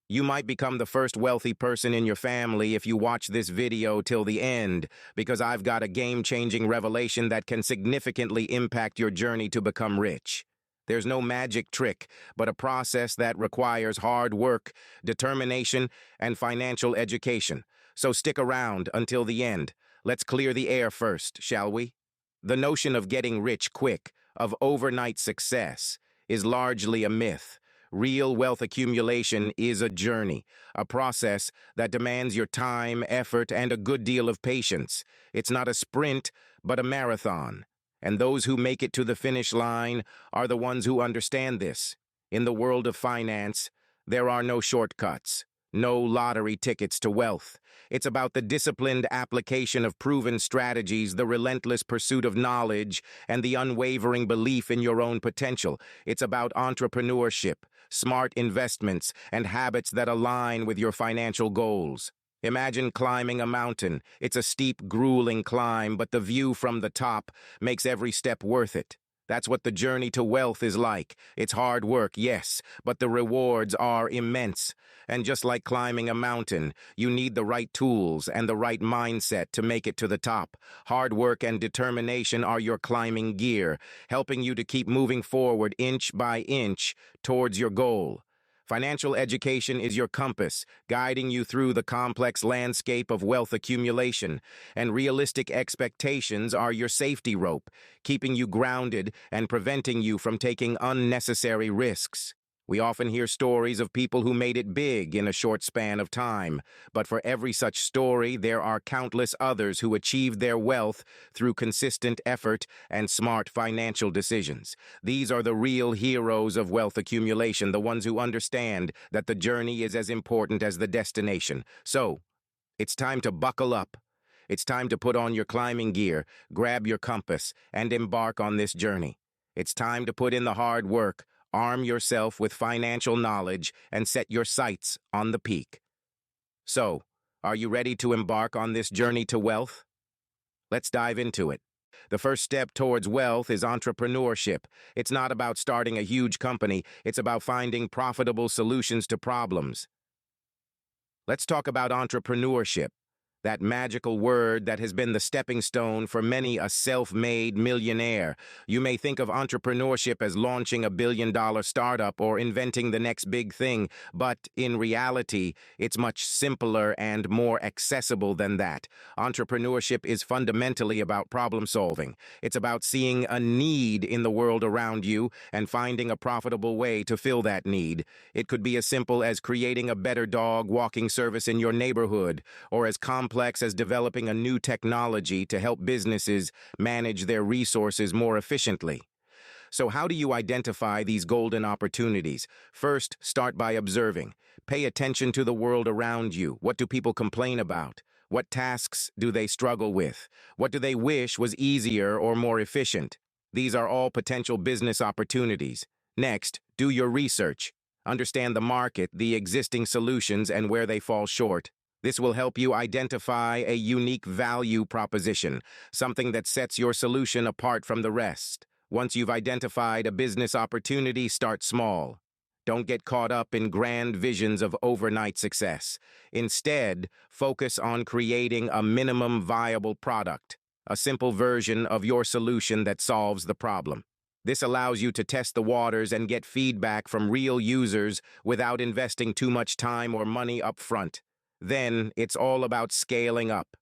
You might become the first wealthy person in your family if you watch this video till the end, because I've got a game-changing revelation that can significantly impact your journey to become rich. There's no magic trick, but a process that requires hard work, determination, and financial education. So stick around until the end. Let's clear the air first, shall we? The notion of getting rich quick, of overnight success, is largely a myth. Real wealth accumulation is a journey, a process that demands your time, effort, and a good deal of patience. It's not a sprint, but a marathon. And those who make it to the finish line are the ones who understand this. In the world of finance, there are no shortcuts, no lottery tickets to wealth. It's about the disciplined application of proven strategies, the relentless pursuit of knowledge, and the unwavering belief in your own potential. It's about entrepreneurship, smart investments, and habits that align with your financial goals. Imagine climbing a mountain. It's a steep, grueling climb, but the view from the top makes every step worth it. That's what the journey to wealth is like. It's hard work, yes, but the rewards are immense. And just like climbing a mountain, you need the right tools and the right mindset to make it to the top. Hard work and determination are your climbing gear, helping you to keep moving forward inch by inch towards your goal. Financial education is your compass, guiding you through the complex landscape of wealth accumulation, and realistic expectations are your safety rope, keeping you grounded and preventing you from taking unnecessary risks. We often hear stories of people who made it big in a short span of time, but for every such story, there are countless others who achieved their wealth through consistent effort and smart financial decisions. These are the real heroes of wealth accumulation, the ones who understand that the journey is as important as the destination. So, it's time to buckle up. It's time to put on your climbing gear, grab your compass, and embark on this journey. It's time to put in the hard work, arm yourself with financial knowledge, and set your sights on the peak. So, are you ready to embark on this journey to wealth? Let's dive into it. The first step towards wealth is entrepreneurship. It's not about starting a huge company, it's about finding profitable solutions to problems. Let's talk about entrepreneurship, that magical word that has been the stepping stone for many a self-made millionaire. You may think of entrepreneurship as launching a billion-dollar startup or inventing the next big thing, but in reality, it's much simpler and more accessible than that. Entrepreneurship is fundamentally about problem solving. It's about seeing a need in the world around you and finding a profitable way to fill that need. It could be as simple as creating a better dog walking service in your neighborhood, or as complex as developing a new technology to help businesses manage their resources more efficiently. So how do you identify these golden opportunities? First, start by observing. Pay attention to the world around you. What do people complain about? What tasks do they struggle with? What do they wish was easier or more efficient? These are all potential business opportunities. Next, do your research. Understand the market, the existing solutions, and where they fall short. This will help you identify a unique value proposition, something that sets your solution apart from the rest. Once you've identified a business opportunity, start small. Don't get caught up in grand visions of overnight success. Instead, focus on creating a minimum viable product, a simple version of your solution that solves the problem. This allows you to test the waters and get feedback from real users without investing too much time or money up front. Then, it's all about scaling up.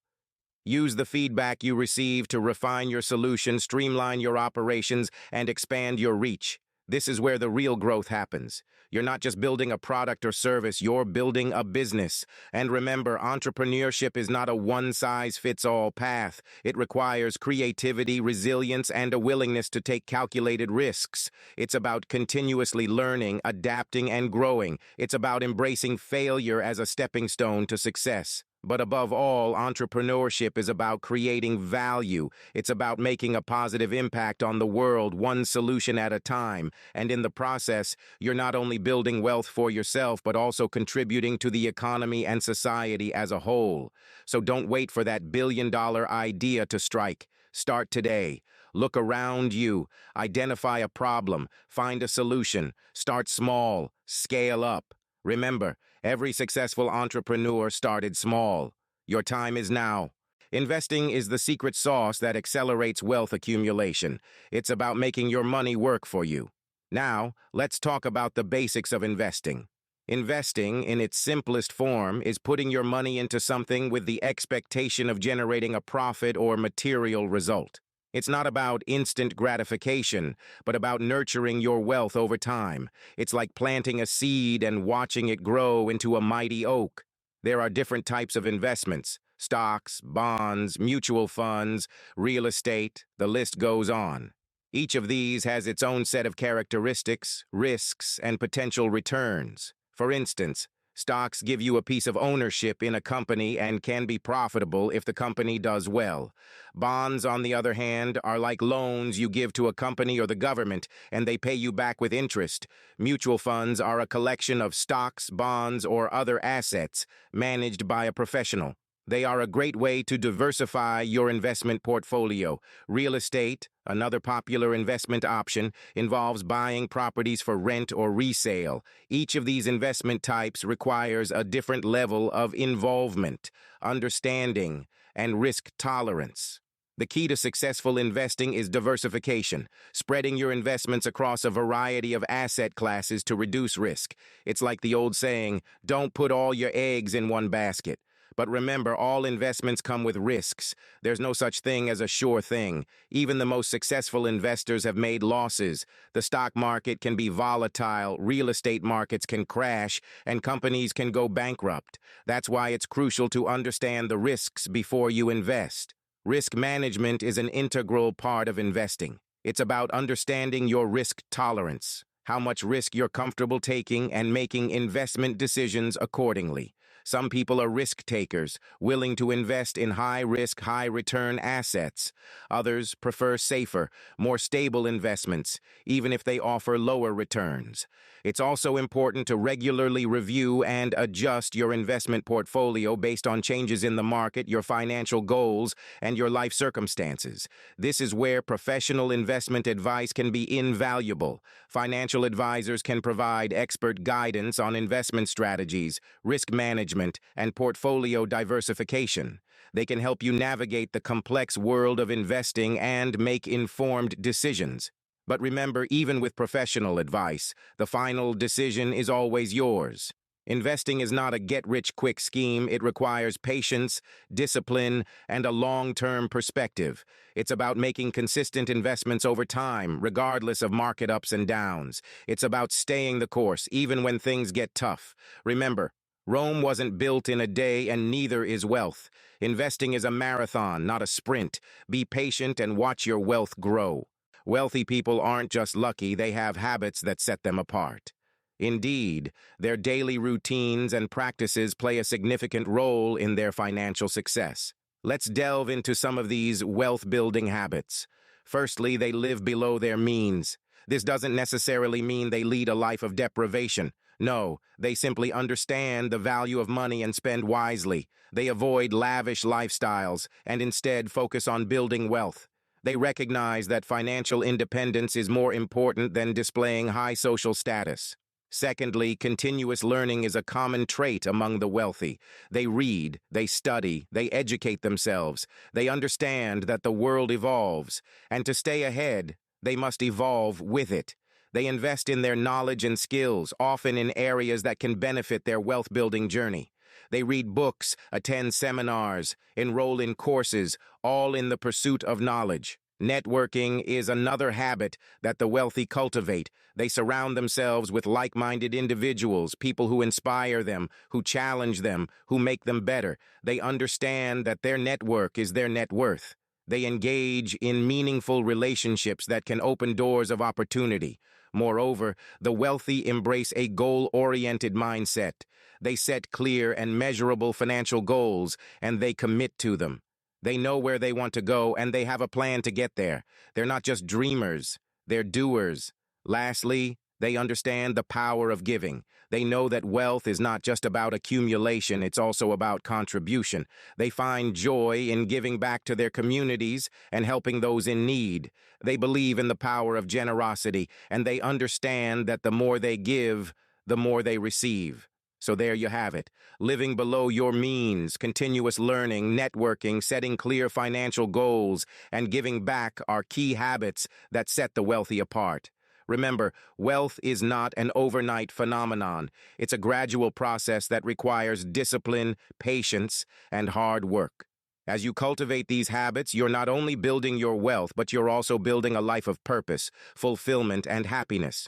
Use the feedback you receive to refine your solution, streamline your operations, and expand your reach. This is where the real growth happens. You're not just building a product or service, you're building a business. And remember, entrepreneurship is not a one-size-fits-all path. It requires creativity, resilience, and a willingness to take calculated risks. It's about continuously learning, adapting, and growing. It's about embracing failure as a stepping stone to success. But above all, entrepreneurship is about creating value. It's about making a positive impact on the world, one solution at a time. And in the process, you're not only building wealth for yourself, but also contributing to the economy and society as a whole. So don't wait for that billion-dollar idea to strike. Start today. Look around you. Identify a problem. Find a solution. Start small. Scale up. Remember, Every successful entrepreneur started small. Your time is now. Investing is the secret sauce that accelerates wealth accumulation. It's about making your money work for you. Now, let's talk about the basics of investing. Investing, in its simplest form, is putting your money into something with the expectation of generating a profit or material result. It's not about instant gratification, but about nurturing your wealth over time. It's like planting a seed and watching it grow into a mighty oak. There are different types of investments: stocks, bonds, mutual funds, real estate, the list goes on. Each of these has its own set of characteristics, risks, and potential returns. For instance, stocks give you a piece of ownership in a company and can be profitable if the company does well. Bonds, on the other hand, are like loans you give to a company or the government, and they pay you back with interest. Mutual funds are a collection of stocks, bonds, or other assets managed by a professional. They are a great way to diversify your investment portfolio. Real estate, another popular investment option, involves buying properties for rent or resale. Each of these investment types requires a different level of involvement, understanding, and risk tolerance. The key to successful investing is diversification, spreading your investments across a variety of asset classes to reduce risk. It's like the old saying, don't put all your eggs in one basket. But remember, all investments come with risks. There's no such thing as a sure thing. Even the most successful investors have made losses. The stock market can be volatile, real estate markets can crash, and companies can go bankrupt. That's why it's crucial to understand the risks before you invest. Risk management is an integral part of investing. It's about understanding your risk tolerance, how much risk you're comfortable taking, and making investment decisions accordingly. Some people are risk takers, willing to invest in high-risk, high-return assets. Others prefer safer, more stable investments, even if they offer lower returns. It's also important to regularly review and adjust your investment portfolio based on changes in the market, your financial goals, and your life circumstances. This is where professional investment advice can be invaluable. Financial advisors can provide expert guidance on investment strategies, risk management, and portfolio diversification. They can help you navigate the complex world of investing and make informed decisions. But remember, even with professional advice, the final decision is always yours. Investing is not a get-rich-quick scheme. It requires patience, discipline, and a long-term perspective. It's about making consistent investments over time, regardless of market ups and downs. It's about staying the course, even when things get tough. Remember, Rome wasn't built in a day, and neither is wealth. Investing is a marathon, not a sprint. Be patient and watch your wealth grow. Wealthy people aren't just lucky, they have habits that set them apart. Indeed, their daily routines and practices play a significant role in their financial success. Let's delve into some of these wealth-building habits. Firstly, they live below their means. This doesn't necessarily mean they lead a life of deprivation. No, they simply understand the value of money and spend wisely. They avoid lavish lifestyles and instead focus on building wealth. They recognize that financial independence is more important than displaying high social status. Secondly, continuous learning is a common trait among the wealthy. They read, they study, they educate themselves. They understand that the world evolves, and to stay ahead, they must evolve with it. They invest in their knowledge and skills, often in areas that can benefit their wealth-building journey. They read books, attend seminars, enroll in courses, all in the pursuit of knowledge. Networking is another habit that the wealthy cultivate. They surround themselves with like-minded individuals, people who inspire them, who challenge them, who make them better. They understand that their network is their net worth. They engage in meaningful relationships that can open doors of opportunity. Moreover, the wealthy embrace a goal-oriented mindset. They set clear and measurable financial goals, and they commit to them. They know where they want to go, and they have a plan to get there. They're not just dreamers, they're doers. Lastly, they understand the power of giving. They know that wealth is not just about accumulation, it's also about contribution. They find joy in giving back to their communities and helping those in need. They believe in the power of generosity, and they understand that the more they give, the more they receive. So there you have it. Living below your means, continuous learning, networking, setting clear financial goals, and giving back are key habits that set the wealthy apart. Remember, wealth is not an overnight phenomenon. It's a gradual process that requires discipline, patience, and hard work. As you cultivate these habits, you're not only building your wealth, but you're also building a life of purpose, fulfillment, and happiness.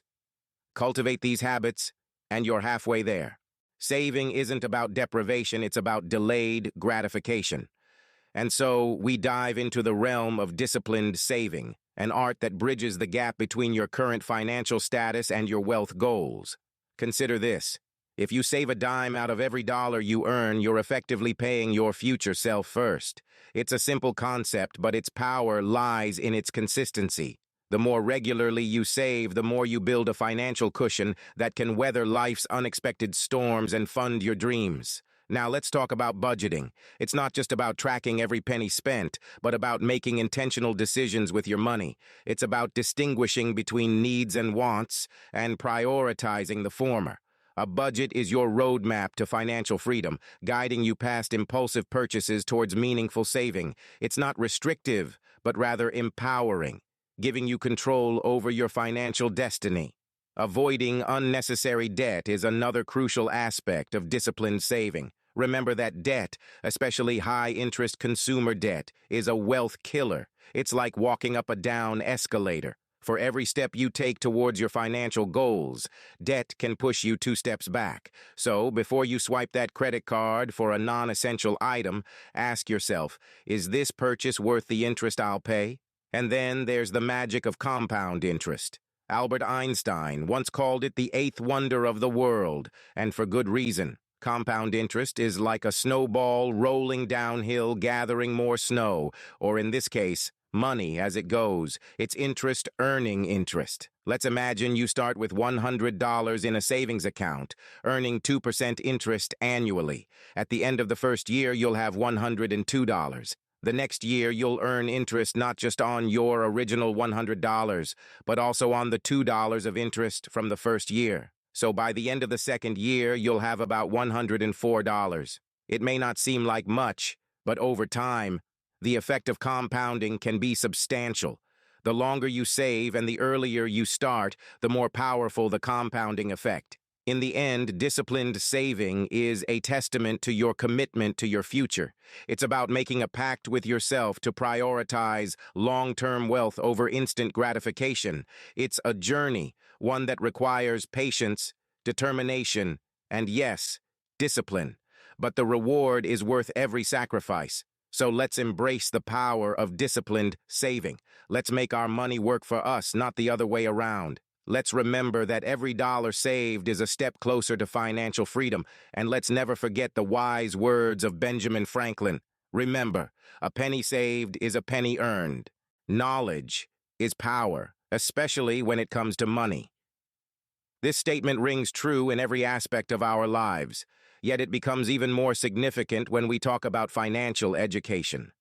Cultivate these habits, and you're halfway there. Saving isn't about deprivation, it's about delayed gratification. And so we dive into the realm of disciplined saving, an art that bridges the gap between your current financial status and your wealth goals. Consider this. If you save a dime out of every dollar you earn, you're effectively paying your future self first. It's a simple concept, but its power lies in its consistency. The more regularly you save, the more you build a financial cushion that can weather life's unexpected storms and fund your dreams. Now let's talk about budgeting. It's not just about tracking every penny spent, but about making intentional decisions with your money. It's about distinguishing between needs and wants and prioritizing the former. A budget is your roadmap to financial freedom, guiding you past impulsive purchases towards meaningful saving. It's not restrictive, but rather empowering, giving you control over your financial destiny. Avoiding unnecessary debt is another crucial aspect of disciplined saving. Remember that debt, especially high-interest consumer debt, is a wealth killer. It's like walking up a down escalator. For every step you take towards your financial goals, debt can push you 2 steps back. So, before you swipe that credit card for a non-essential item, ask yourself, is this purchase worth the interest I'll pay? And then there's the magic of compound interest. Albert Einstein once called it the 8th wonder of the world, and for good reason. Compound interest is like a snowball rolling downhill, gathering more snow, or in this case, money as it goes. It's interest earning interest. Let's imagine you start with $100 in a savings account, earning 2% interest annually. At the end of the first year, you'll have $102. The next year, you'll earn interest not just on your original $100, but also on the $2 of interest from the first year. So by the end of the second year, you'll have about $104. It may not seem like much, but over time, the effect of compounding can be substantial. The longer you save and the earlier you start, the more powerful the compounding effect. In the end, disciplined saving is a testament to your commitment to your future. It's about making a pact with yourself to prioritize long-term wealth over instant gratification. It's a journey, one that requires patience, determination, and yes, discipline. But the reward is worth every sacrifice. So let's embrace the power of disciplined saving. Let's make our money work for us, not the other way around. Let's remember that every dollar saved is a step closer to financial freedom, and let's never forget the wise words of Benjamin Franklin. Remember, a penny saved is a penny earned. Knowledge is power, especially when it comes to money. This statement rings true in every aspect of our lives, yet it becomes even more significant when we talk about financial education.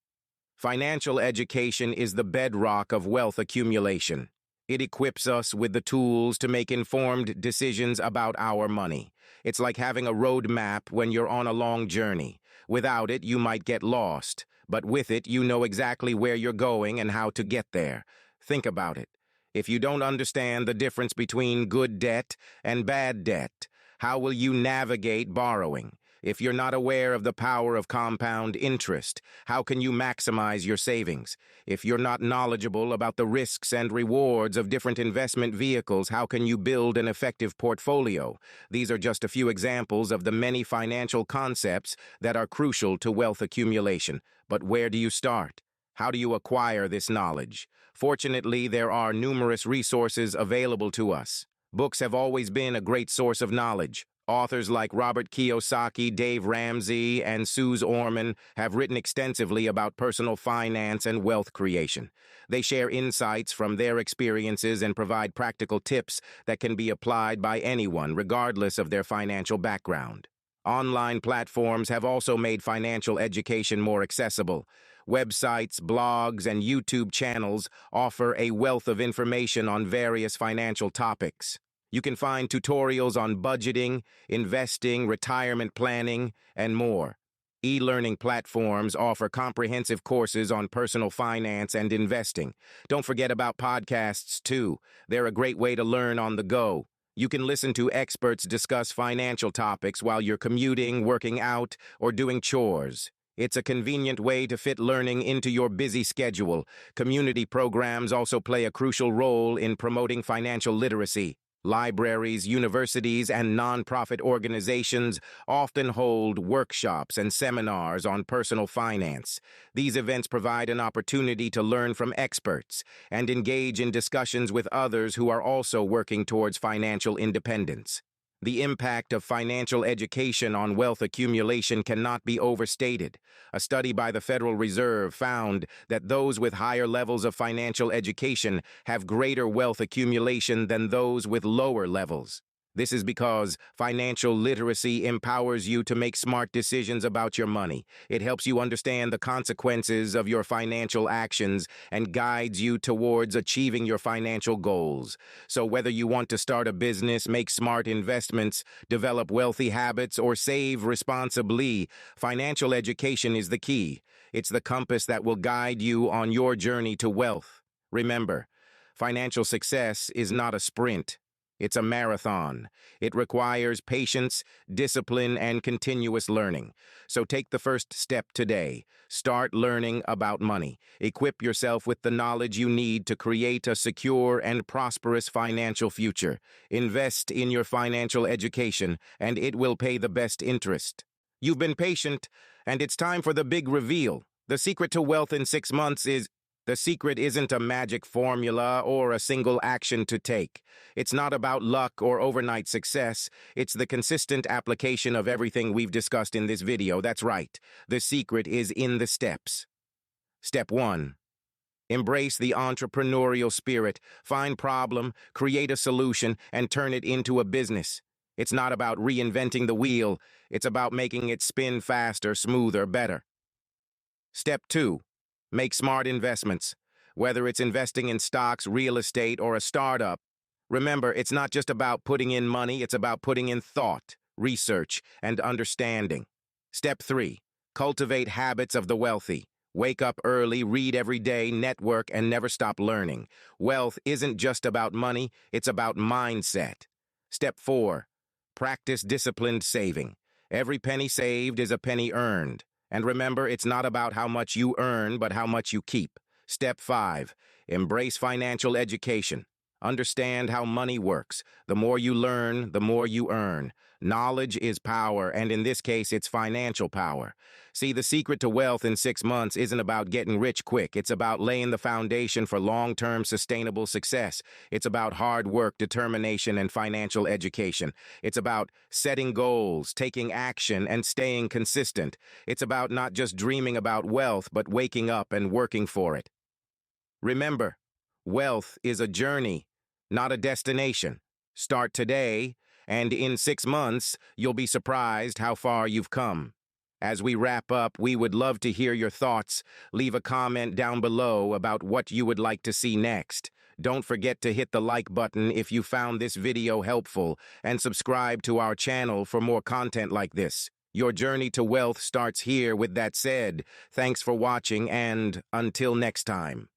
Financial education is the bedrock of wealth accumulation. It equips us with the tools to make informed decisions about our money. It's like having a road map when you're on a long journey. Without it, you might get lost, but with it, you know exactly where you're going and how to get there. Think about it. If you don't understand the difference between good debt and bad debt, how will you navigate borrowing? If you're not aware of the power of compound interest, how can you maximize your savings? If you're not knowledgeable about the risks and rewards of different investment vehicles, how can you build an effective portfolio? These are just a few examples of the many financial concepts that are crucial to wealth accumulation. But where do you start? How do you acquire this knowledge? Fortunately, there are numerous resources available to us. Books have always been a great source of knowledge. Authors like Robert Kiyosaki, Dave Ramsey, and Suze Orman have written extensively about personal finance and wealth creation. They share insights from their experiences and provide practical tips that can be applied by anyone, regardless of their financial background. Online platforms have also made financial education more accessible. Websites, blogs, and YouTube channels offer a wealth of information on various financial topics. You can find tutorials on budgeting, investing, retirement planning, and more. E-learning platforms offer comprehensive courses on personal finance and investing. Don't forget about podcasts, too. They're a great way to learn on the go. You can listen to experts discuss financial topics while you're commuting, working out, or doing chores. It's a convenient way to fit learning into your busy schedule. Community programs also play a crucial role in promoting financial literacy. Libraries, universities, and nonprofit organizations often hold workshops and seminars on personal finance. These events provide an opportunity to learn from experts and engage in discussions with others who are also working towards financial independence. The impact of financial education on wealth accumulation cannot be overstated. A study by the Federal Reserve found that those with higher levels of financial education have greater wealth accumulation than those with lower levels. This is because financial literacy empowers you to make smart decisions about your money. It helps you understand the consequences of your financial actions and guides you towards achieving your financial goals. So whether you want to start a business, make smart investments, develop wealthy habits, or save responsibly, financial education is the key. It's the compass that will guide you on your journey to wealth. Remember, financial success is not a sprint. It's a marathon. It requires patience, discipline, and continuous learning. So take the first step today. Start learning about money. Equip yourself with the knowledge you need to create a secure and prosperous financial future. Invest in your financial education, and it will pay the best interest. You've been patient, and it's time for the big reveal. The secret to wealth in 6 months is... The secret isn't a magic formula or a single action to take. It's not about luck or overnight success. It's the consistent application of everything we've discussed in this video. That's right. The secret is in the steps. Step 1. Embrace the entrepreneurial spirit. Find problem, create a solution, and turn it into a business. It's not about reinventing the wheel. It's about making it spin faster, smoother, better. Step 2. Make smart investments. Whether it's investing in stocks, real estate, or a startup, remember, it's not just about putting in money, it's about putting in thought, research, and understanding. Step 3. Cultivate habits of the wealthy. Wake up early, read every day, network, and never stop learning. Wealth isn't just about money, it's about mindset. Step 4. Practice disciplined saving. Every penny saved is a penny earned. And remember, it's not about how much you earn, but how much you keep. Step 5. Embrace financial education. Understand how money works. The more you learn, the more you earn. Knowledge is power, and in this case, it's financial power. See, the secret to wealth in 6 months isn't about getting rich quick. It's about laying the foundation for long-term sustainable success. It's about hard work, determination, and financial education. It's about setting goals, taking action, and staying consistent. It's about not just dreaming about wealth, but waking up and working for it. Remember, wealth is a journey, not a destination. Start today, and in 6 months, you'll be surprised how far you've come. As we wrap up, we would love to hear your thoughts. Leave a comment down below about what you would like to see next. Don't forget to hit the like button if you found this video helpful, and subscribe to our channel for more content like this. Your journey to wealth starts here. With that said, thanks for watching, and until next time.